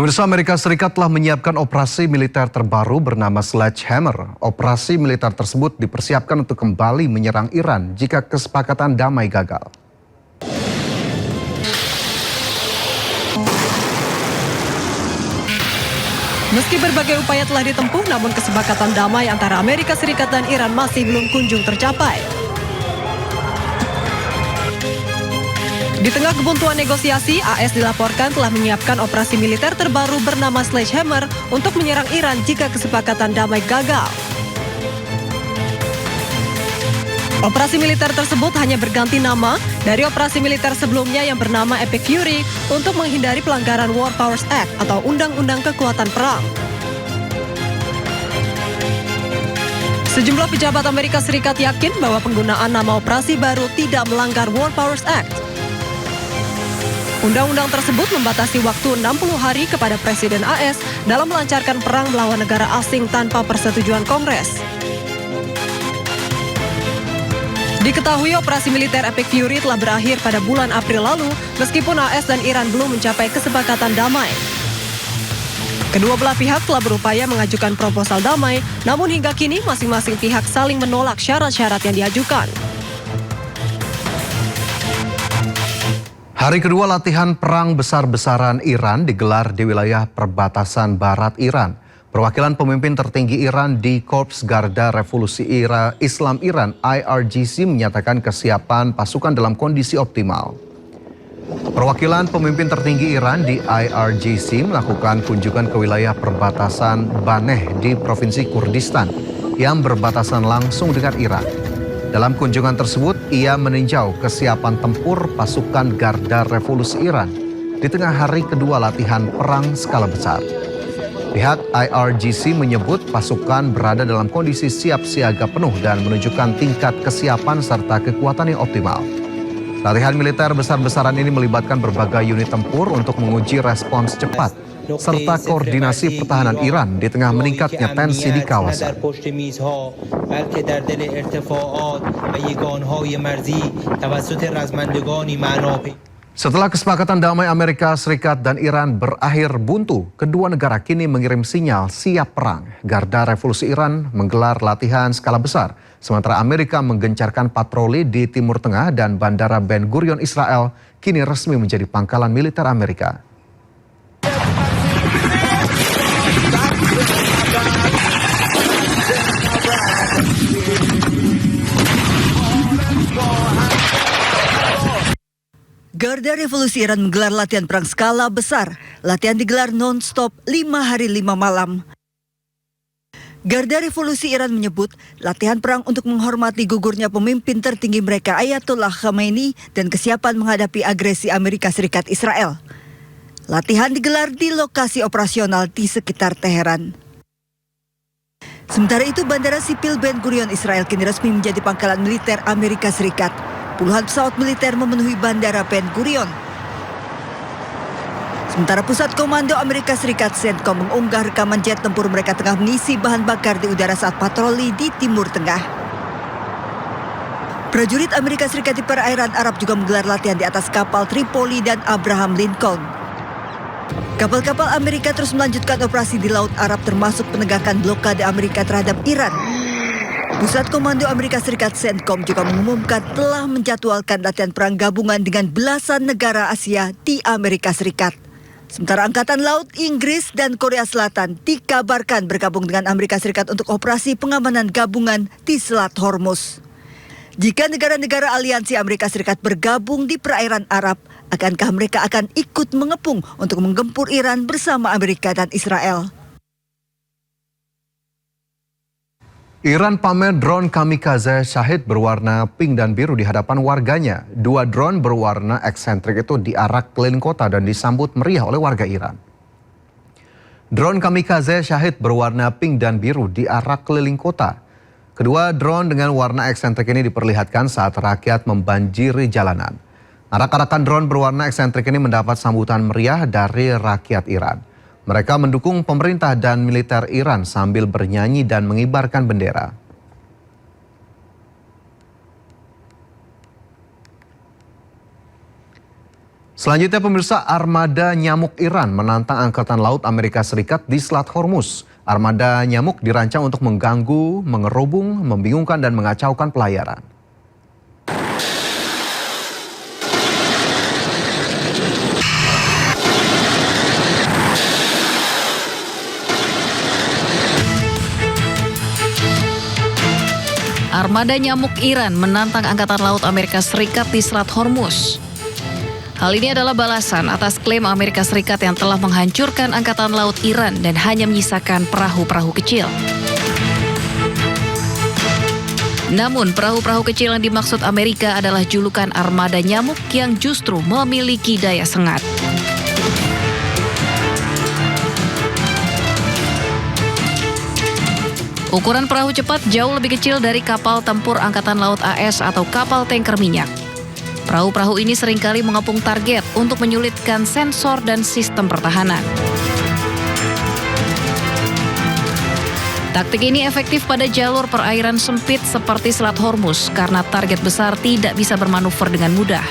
Pemirsa, Amerika Serikat telah menyiapkan operasi militer terbaru bernama Sledgehammer. Operasi militer tersebut dipersiapkan untuk kembali menyerang Iran jika kesepakatan damai gagal. Meski berbagai upaya telah ditempuh, namun kesepakatan damai antara Amerika Serikat dan Iran masih belum kunjung tercapai. Di tengah kebuntuan negosiasi, AS dilaporkan telah menyiapkan operasi militer terbaru bernama Sledgehammer untuk menyerang Iran jika kesepakatan damai gagal. Operasi militer tersebut hanya berganti nama dari operasi militer sebelumnya yang bernama Epic Fury untuk menghindari pelanggaran War Powers Act atau Undang-Undang Kekuatan Perang. Sejumlah pejabat Amerika Serikat yakin bahwa penggunaan nama operasi baru tidak melanggar War Powers Act. Undang-undang tersebut membatasi waktu 60 hari kepada Presiden AS dalam melancarkan perang melawan negara asing tanpa persetujuan Kongres. Diketahui operasi militer Epic Fury telah berakhir pada bulan April lalu, meskipun AS dan Iran belum mencapai kesepakatan damai. Kedua belah pihak telah berupaya mengajukan proposal damai, namun hingga kini masing-masing pihak saling menolak syarat-syarat yang diajukan. Hari kedua latihan perang besar-besaran Iran digelar di wilayah perbatasan barat Iran. Perwakilan pemimpin tertinggi Iran di Korps Garda Revolusi Islam Iran (IRGC) menyatakan kesiapan pasukan dalam kondisi optimal. Perwakilan pemimpin tertinggi Iran di IRGC melakukan kunjungan ke wilayah perbatasan Baneh di Provinsi Kurdistan yang berbatasan langsung dengan Iran. Dalam kunjungan tersebut, ia meninjau kesiapan tempur pasukan Garda Revolusi Iran di tengah hari kedua latihan perang skala besar. Pihak IRGC menyebut pasukan berada dalam kondisi siap siaga penuh dan menunjukkan tingkat kesiapan serta kekuatan yang optimal. Latihan militer besar-besaran ini melibatkan berbagai unit tempur untuk menguji respons cepat serta koordinasi pertahanan Iran di tengah meningkatnya tensi di kawasan. Setelah kesepakatan damai Amerika Serikat dan Iran berakhir buntu, kedua negara kini mengirim sinyal siap perang. Garda Revolusi Iran menggelar latihan skala besar, sementara Amerika menggencarkan patroli di Timur Tengah dan Bandara Ben Gurion Israel kini resmi menjadi pangkalan militer Amerika. Garda Revolusi Iran menggelar latihan perang skala besar. Latihan digelar non-stop 5 hari 5 malam. Garda Revolusi Iran menyebut latihan perang untuk menghormati gugurnya pemimpin tertinggi mereka Ayatollah Khamenei dan kesiapan menghadapi agresi Amerika Serikat Israel. Latihan digelar di lokasi operasional di sekitar Teheran. Sementara itu, Bandara Sipil Ben Gurion Israel kini resmi menjadi pangkalan militer Amerika Serikat. Puluhan pesawat militer memenuhi Bandara Ben Gurion. Sementara Pusat Komando Amerika Serikat CENTCOM mengunggah rekaman jet tempur mereka tengah mengisi bahan bakar di udara saat patroli di Timur Tengah. Prajurit Amerika Serikat di perairan Arab juga menggelar latihan di atas kapal Tripoli dan Abraham Lincoln. Kapal-kapal Amerika terus melanjutkan operasi di Laut Arab termasuk penegakan blokade Amerika terhadap Iran. Pusat Komando Amerika Serikat CENTCOM juga mengumumkan telah menjadwalkan latihan perang gabungan dengan belasan negara Asia di Amerika Serikat. Sementara Angkatan Laut Inggris dan Korea Selatan dikabarkan bergabung dengan Amerika Serikat untuk operasi pengamanan gabungan di Selat Hormuz. Jika negara-negara aliansi Amerika Serikat bergabung di perairan Arab, akankah mereka akan ikut mengepung untuk menggempur Iran bersama Amerika dan Israel? Iran pamer drone kamikaze Shahid berwarna pink dan biru di hadapan warganya. Dua drone berwarna eksentrik itu diarak keliling kota dan disambut meriah oleh warga Iran. Drone kamikaze Shahid berwarna pink dan biru diarak keliling kota. Kedua drone dengan warna eksentrik ini diperlihatkan saat rakyat membanjiri jalanan. Arak-arakan drone berwarna eksentrik ini mendapat sambutan meriah dari rakyat Iran. Mereka mendukung pemerintah dan militer Iran sambil bernyanyi dan mengibarkan bendera. Selanjutnya pemirsa, armada nyamuk Iran menantang Angkatan Laut Amerika Serikat di Selat Hormuz. Armada nyamuk dirancang untuk mengganggu, mengerubung, membingungkan dan mengacaukan pelayaran. Armada nyamuk Iran menantang Angkatan Laut Amerika Serikat di Selat Hormuz. Hal ini adalah balasan atas klaim Amerika Serikat yang telah menghancurkan Angkatan Laut Iran dan hanya menyisakan perahu-perahu kecil. Namun, perahu-perahu kecil yang dimaksud Amerika adalah julukan armada nyamuk yang justru memiliki daya sengat. Ukuran perahu cepat jauh lebih kecil dari kapal tempur Angkatan Laut AS atau kapal tanker minyak. Perahu-perahu ini seringkali mengepung target untuk menyulitkan sensor dan sistem pertahanan. Taktik ini efektif pada jalur perairan sempit seperti Selat Hormuz karena target besar tidak bisa bermanuver dengan mudah.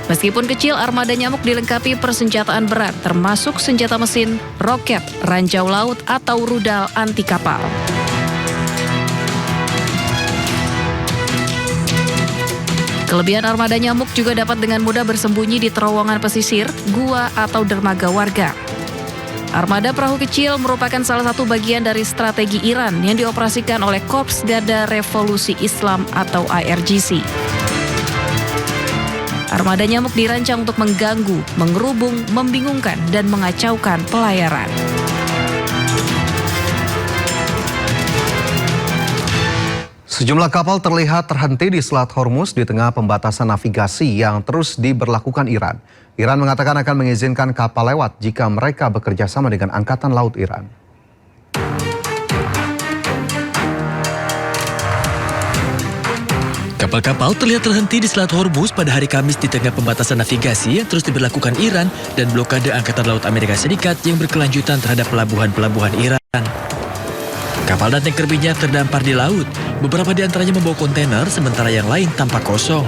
Meskipun kecil, armada nyamuk dilengkapi persenjataan berat termasuk senjata mesin, roket, ranjau laut atau rudal anti kapal. Kelebihan armada nyamuk juga dapat dengan mudah bersembunyi di terowongan pesisir, gua, atau dermaga warga. Armada perahu kecil merupakan salah satu bagian dari strategi Iran yang dioperasikan oleh Korps Garda Revolusi Islam atau IRGC. Armada nyamuk dirancang untuk mengganggu, mengerubung, membingungkan, dan mengacaukan pelayaran. Sejumlah kapal terlihat terhenti di Selat Hormuz di tengah pembatasan navigasi yang terus diberlakukan Iran. Iran mengatakan akan mengizinkan kapal lewat jika mereka bekerja sama dengan Angkatan Laut Iran. Kapal-kapal terlihat terhenti di Selat Hormuz pada hari Kamis di tengah pembatasan navigasi yang terus diberlakukan Iran dan blokade Angkatan Laut Amerika Serikat yang berkelanjutan terhadap pelabuhan-pelabuhan Iran. Kapal dan tanker minyak terdampar di laut. Beberapa di antaranya membawa kontainer, sementara yang lain tampak kosong.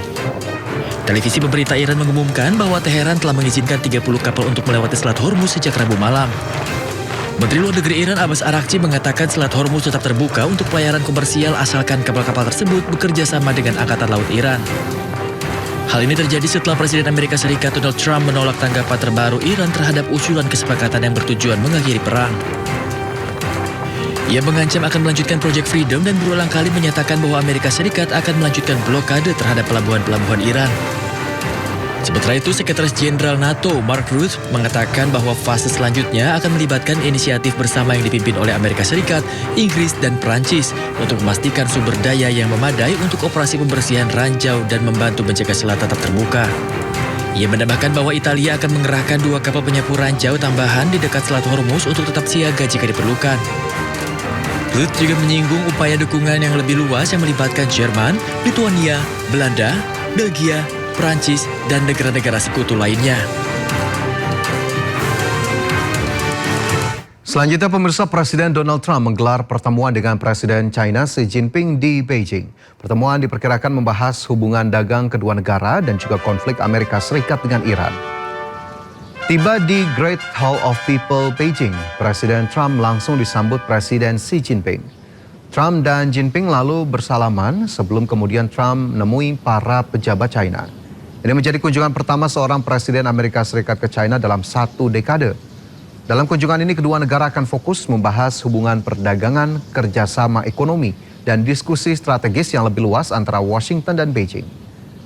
Televisi pemerintah Iran mengumumkan bahwa Teheran telah mengizinkan 30 kapal untuk melewati Selat Hormuz sejak Rabu malam. Menteri Luar Negeri Iran Abbas Araghchi mengatakan Selat Hormuz tetap terbuka untuk pelayaran komersial asalkan kapal-kapal tersebut bekerja sama dengan Angkatan Laut Iran. Hal ini terjadi setelah Presiden Amerika Serikat Donald Trump menolak tanggapan terbaru Iran terhadap usulan kesepakatan yang bertujuan mengakhiri perang. Ia mengancam akan melanjutkan Project Freedom dan berulang kali menyatakan bahwa Amerika Serikat akan melanjutkan blokade terhadap pelabuhan-pelabuhan Iran. Sementara itu, Sekretaris Jenderal NATO Mark Rutte mengatakan bahwa fase selanjutnya akan melibatkan inisiatif bersama yang dipimpin oleh Amerika Serikat, Inggris, dan Prancis untuk memastikan sumber daya yang memadai untuk operasi pembersihan ranjau dan membantu menjaga selat tetap terbuka. Ia menambahkan bahwa Italia akan mengerahkan 2 kapal penyapu ranjau tambahan di dekat Selat Hormuz untuk tetap siaga jika diperlukan. Rutte juga menyinggung upaya dukungan yang lebih luas yang melibatkan Jerman, Lituania, Belanda, Belgia, Prancis, dan negara-negara sekutu lainnya. Selanjutnya pemirsa, Presiden Donald Trump menggelar pertemuan dengan Presiden China Xi Jinping di Beijing. Pertemuan diperkirakan membahas hubungan dagang kedua negara dan juga konflik Amerika Serikat dengan Iran. Tiba di Great Hall of People Beijing, Presiden Trump langsung disambut Presiden Xi Jinping. Trump dan Jinping lalu bersalaman sebelum kemudian Trump menemui para pejabat China. Ini menjadi kunjungan pertama seorang Presiden Amerika Serikat ke China dalam 1 dekade. Dalam kunjungan ini kedua negara akan fokus membahas hubungan perdagangan, kerjasama ekonomi, dan diskusi strategis yang lebih luas antara Washington dan Beijing.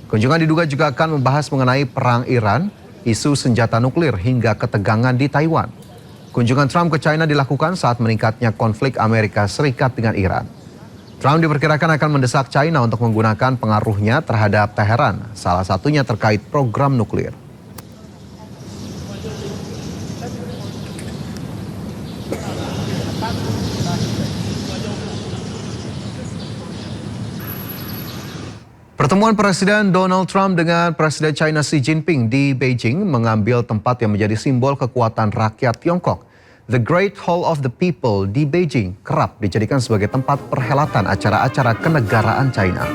Kunjungan diduga juga akan membahas mengenai perang Iran, isu senjata nuklir hingga ketegangan di Taiwan. Kunjungan Trump ke China dilakukan saat meningkatnya konflik Amerika Serikat dengan Iran. Trump diperkirakan akan mendesak China untuk menggunakan pengaruhnya terhadap Teheran, salah satunya terkait program nuklir. Pertemuan Presiden Donald Trump dengan Presiden China Xi Jinping di Beijing mengambil tempat yang menjadi simbol kekuatan rakyat Tiongkok. The Great Hall of the People di Beijing kerap dijadikan sebagai tempat perhelatan acara-acara kenegaraan China.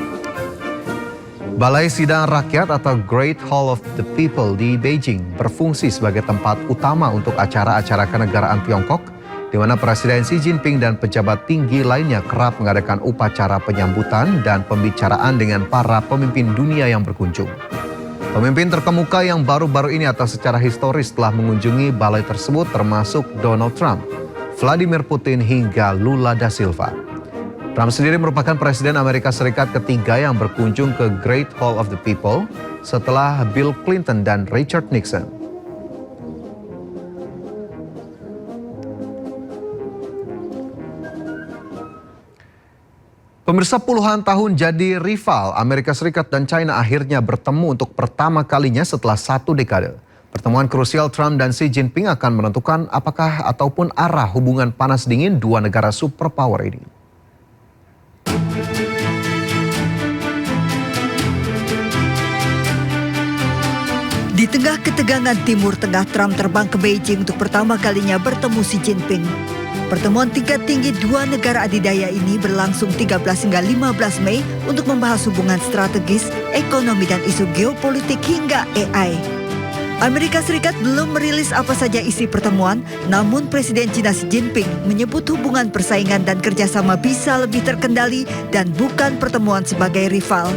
Balai Sidang Rakyat atau Great Hall of the People di Beijing berfungsi sebagai tempat utama untuk acara-acara kenegaraan Tiongkok, di mana Presiden Xi Jinping dan pejabat tinggi lainnya kerap mengadakan upacara penyambutan dan pembicaraan dengan para pemimpin dunia yang berkunjung. Pemimpin terkemuka yang baru-baru ini atau secara historis telah mengunjungi balai tersebut termasuk Donald Trump, Vladimir Putin hingga Lula da Silva. Trump sendiri merupakan Presiden Amerika Serikat ketiga yang berkunjung ke Great Hall of the People setelah Bill Clinton dan Richard Nixon. Pemirsa, puluhan tahun jadi rival, Amerika Serikat dan China akhirnya bertemu untuk pertama kalinya setelah 1 dekade. Pertemuan krusial Trump dan Xi Jinping akan menentukan apakah ataupun arah hubungan panas dingin dua negara superpower ini. Di tengah ketegangan Timur Tengah, Trump terbang ke Beijing untuk pertama kalinya bertemu Xi Jinping. Pertemuan tingkat tinggi dua negara adidaya ini berlangsung 13 hingga 15 Mei untuk membahas hubungan strategis, ekonomi dan isu geopolitik hingga AI. Amerika Serikat belum merilis apa saja isi pertemuan, namun Presiden China Xi Jinping menyebut hubungan persaingan dan kerjasama bisa lebih terkendali dan bukan pertemuan sebagai rival.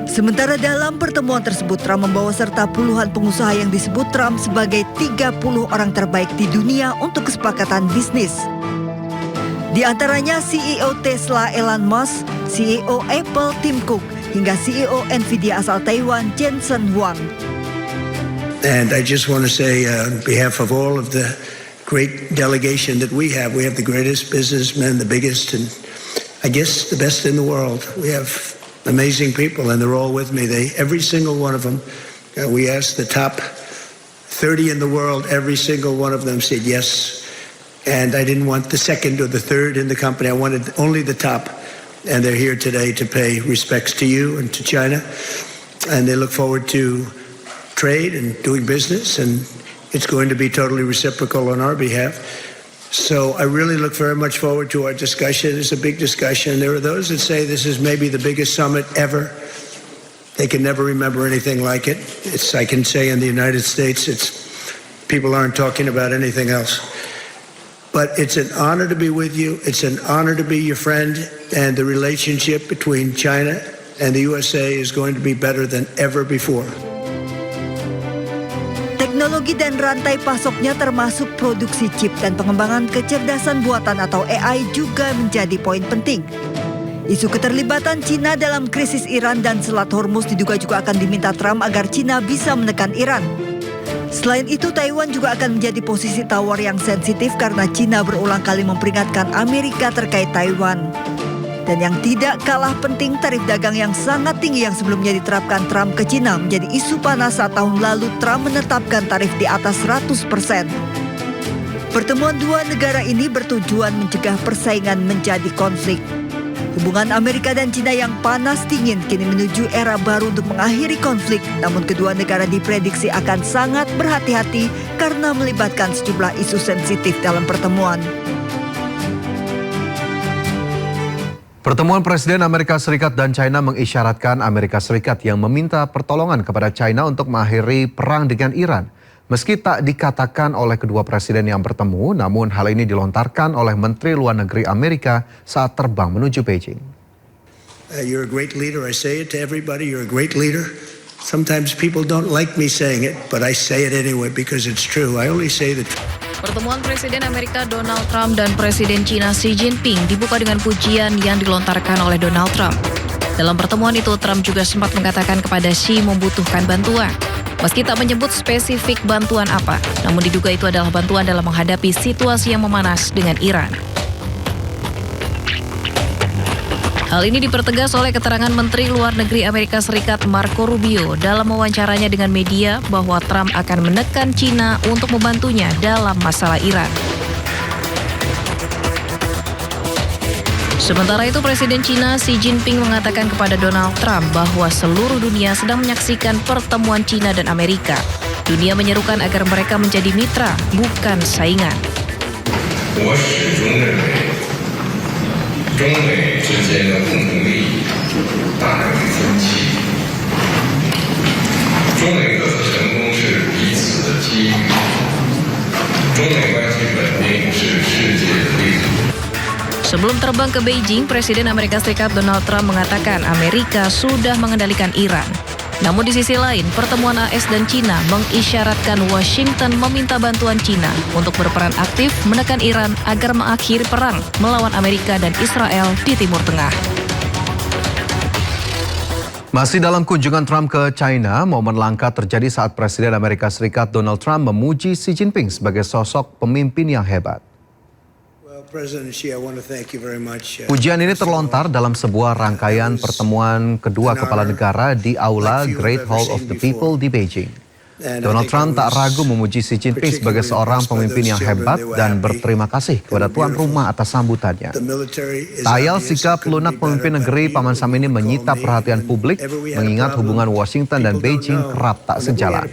Sementara dalam pertemuan tersebut, Trump membawa serta puluhan pengusaha yang disebut Trump sebagai 30 orang terbaik di dunia untuk kesepakatan bisnis. Di antaranya CEO Tesla Elon Musk, CEO Apple Tim Cook, hingga CEO Nvidia asal Taiwan Jensen Huang. And I just want to say on behalf of all of the great delegation that we have the greatest businessmen, the biggest and I guess the best in the world. We have amazing people, and they're all with me. Every single one of them, we asked the top 30 in the world, every single one of them said yes. And I didn't want the second or the third in the company. I wanted only the top. And they're here today to pay respects to you and to China. And they look forward to trade and doing business, and it's going to be totally reciprocal on our behalf. So I really look very much forward to our discussion. It's a big discussion. There are those that say this is maybe the biggest summit ever. They can never remember anything like it. I can say in the United States, people aren't talking about anything else. But it's an honor to be with you. It's an honor to be your friend. And the relationship between China and the USA is going to be better than ever before. Teknologi dan rantai pasoknya termasuk produksi chip dan pengembangan kecerdasan buatan atau AI juga menjadi poin penting. Isu keterlibatan Cina dalam krisis Iran dan Selat Hormuz diduga juga akan diminta Trump agar Cina bisa menekan Iran. Selain itu, Taiwan juga akan menjadi posisi tawar yang sensitif karena Cina berulang kali memperingatkan Amerika terkait Taiwan. Dan yang tidak kalah penting, tarif dagang yang sangat tinggi yang sebelumnya diterapkan Trump ke Cina menjadi isu panas saat tahun lalu Trump menetapkan tarif di atas 100%. Pertemuan dua negara ini bertujuan mencegah persaingan menjadi konflik. Hubungan Amerika dan Cina yang panas dingin kini menuju era baru untuk mengakhiri konflik, namun kedua negara diprediksi akan sangat berhati-hati karena melibatkan sejumlah isu sensitif dalam pertemuan. Pertemuan Presiden Amerika Serikat dan China mengisyaratkan Amerika Serikat yang meminta pertolongan kepada China untuk mengakhiri perang dengan Iran. Meski tak dikatakan oleh kedua presiden yang bertemu, namun hal ini dilontarkan oleh Menteri Luar Negeri Amerika saat terbang menuju Beijing. You're a great leader. I say it to everybody. You're a great leader. Sometimes people don't like me saying it, but I say it anyway because it's true. I only say the truth. Pertemuan Presiden Amerika Donald Trump dan Presiden China Xi Jinping dibuka dengan pujian yang dilontarkan oleh Donald Trump. Dalam pertemuan itu, Trump juga sempat mengatakan kepada Xi membutuhkan bantuan. Meski tak menyebut spesifik bantuan apa, namun diduga itu adalah bantuan dalam menghadapi situasi yang memanas dengan Iran. Hal ini dipertegas oleh keterangan Menteri Luar Negeri Amerika Serikat Marco Rubio dalam wawancaranya dengan media bahwa Trump akan menekan China untuk membantunya dalam masalah Iran. Sementara itu, Presiden China Xi Jinping mengatakan kepada Donald Trump bahwa seluruh dunia sedang menyaksikan pertemuan China dan Amerika. Dunia menyerukan agar mereka menjadi mitra, bukan saingan. 中美之间的共同利益大于分歧，中美各自成功是彼此的机遇，中美关系稳定是世界的力量。 Sebelum terbang ke Beijing, Presiden Amerika Serikat Donald Trump mengatakan Amerika sudah mengendalikan Iran. Namun di sisi lain, pertemuan AS dan China mengisyaratkan Washington meminta bantuan China untuk berperan aktif menekan Iran agar mengakhiri perang melawan Amerika dan Israel di Timur Tengah. Masih dalam kunjungan Trump ke China, momen langka terjadi saat Presiden Amerika Serikat Donald Trump memuji Xi Jinping sebagai sosok pemimpin yang hebat. President Xi, I want to thank you very much. Pujian ini terlontar dalam sebuah rangkaian pertemuan kedua kepala negara di Aula Great Hall of the People di Beijing. Donald Trump tak ragu memuji Xi Jinping sebagai seorang pemimpin yang hebat dan berterima kasih kepada tuan rumah atas sambutannya. Tak ayal sikap lunak pemimpin negeri Paman Sam ini menyita perhatian publik mengingat hubungan Washington dan Beijing kerap tak sejalan.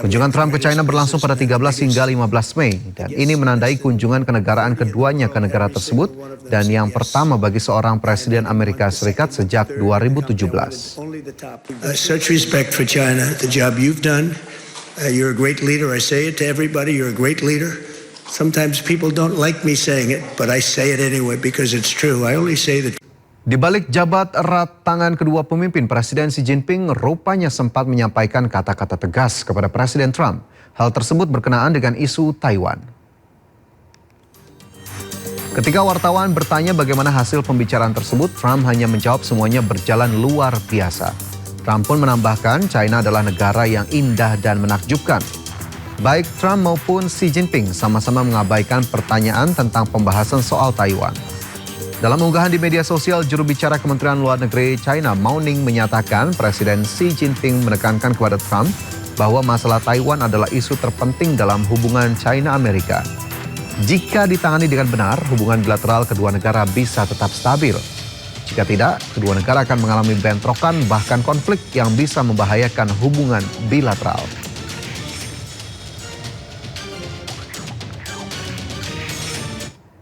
Kunjungan Trump ke China berlangsung pada 13 hingga 15 Mei dan ini menandai kunjungan kenegaraan keduanya ke negara tersebut dan yang pertama bagi seorang presiden Amerika Serikat sejak 2017. Such respect for China, the job you've done. You're a great leader. I say it to everybody. You're a great leader. Sometimes people don't like me saying it, but I say it anyway because it's true. I only say the Di balik jabat erat tangan kedua pemimpin, Presiden Xi Jinping rupanya sempat menyampaikan kata-kata tegas kepada Presiden Trump. Hal tersebut berkenaan dengan isu Taiwan. Ketika wartawan bertanya bagaimana hasil pembicaraan tersebut, Trump hanya menjawab semuanya berjalan luar biasa. Trump pun menambahkan China adalah negara yang indah dan menakjubkan. Baik Trump maupun Xi Jinping sama-sama mengabaikan pertanyaan tentang pembahasan soal Taiwan. Dalam unggahan di media sosial, juru bicara Kementerian Luar Negeri China Mao Ning menyatakan Presiden Xi Jinping menekankan kepada Trump bahwa masalah Taiwan adalah isu terpenting dalam hubungan China-Amerika. Jika ditangani dengan benar, hubungan bilateral kedua negara bisa tetap stabil. Jika tidak, kedua negara akan mengalami bentrokan bahkan konflik yang bisa membahayakan hubungan bilateral.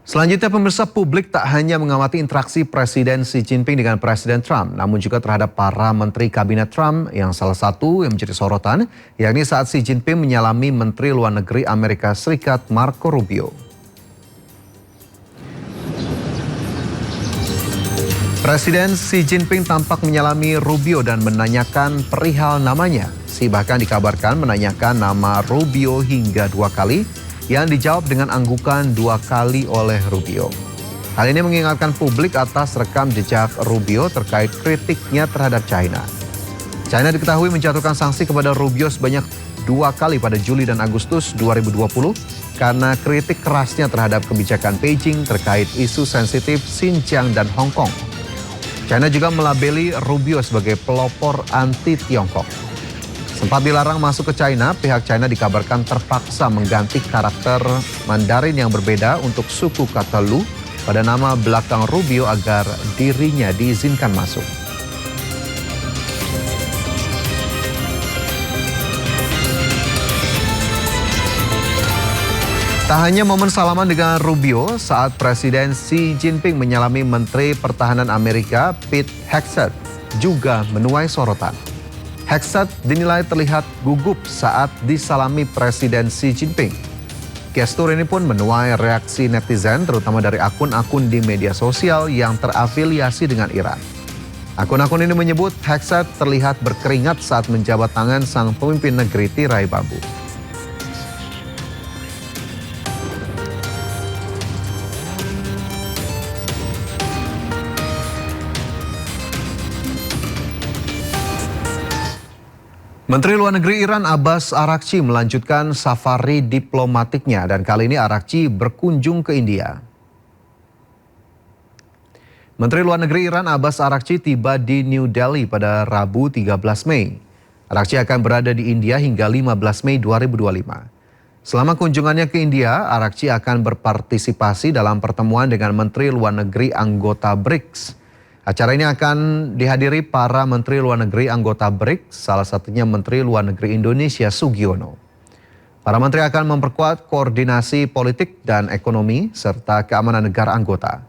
Selanjutnya, pemirsa, publik tak hanya mengamati interaksi Presiden Xi Jinping dengan Presiden Trump, namun juga terhadap para menteri kabinet Trump yang salah satu yang menjadi sorotan, yakni saat Xi Jinping menyalami Menteri Luar Negeri Amerika Serikat Marco Rubio. Presiden Xi Jinping tampak menyalami Rubio dan menanyakan perihal namanya. Xi bahkan dikabarkan menanyakan nama Rubio hingga 2 kali, yang dijawab dengan anggukan 2 kali oleh Rubio. Hal ini mengingatkan publik atas rekam jejak Rubio terkait kritiknya terhadap China. China diketahui menjatuhkan sanksi kepada Rubio sebanyak 2 kali pada Juli dan Agustus 2020 karena kritik kerasnya terhadap kebijakan Beijing terkait isu sensitif Xinjiang dan Hong Kong. China juga melabeli Rubio sebagai pelopor anti-Tiongkok. Sempat dilarang masuk ke China, pihak China dikabarkan terpaksa mengganti karakter Mandarin yang berbeda untuk suku kata Lu pada nama belakang Rubio agar dirinya diizinkan masuk. Tak hanya momen salaman dengan Rubio, saat Presiden Xi Jinping menyalami Menteri Pertahanan Amerika Pete Hegseth juga menuai sorotan. Hegseth dinilai terlihat gugup saat disalami Presiden Xi Jinping. Gestur ini pun menuai reaksi netizen terutama dari akun-akun di media sosial yang terafiliasi dengan Iran. Akun-akun ini menyebut Hegseth terlihat berkeringat saat menjabat tangan sang pemimpin negeri tirai bambu. Menteri Luar Negeri Iran Abbas Araghchi melanjutkan safari diplomatiknya dan kali ini Araghchi berkunjung ke India. Menteri Luar Negeri Iran Abbas Araghchi tiba di New Delhi pada Rabu 13 Mei. Araghchi akan berada di India hingga 15 Mei 2025. Selama kunjungannya ke India, Araghchi akan berpartisipasi dalam pertemuan dengan Menteri Luar Negeri anggota BRICS. Acara ini akan dihadiri para Menteri Luar Negeri anggota BRICS, salah satunya Menteri Luar Negeri Indonesia Sugiono. Para menteri akan memperkuat koordinasi politik dan ekonomi serta keamanan negara anggota.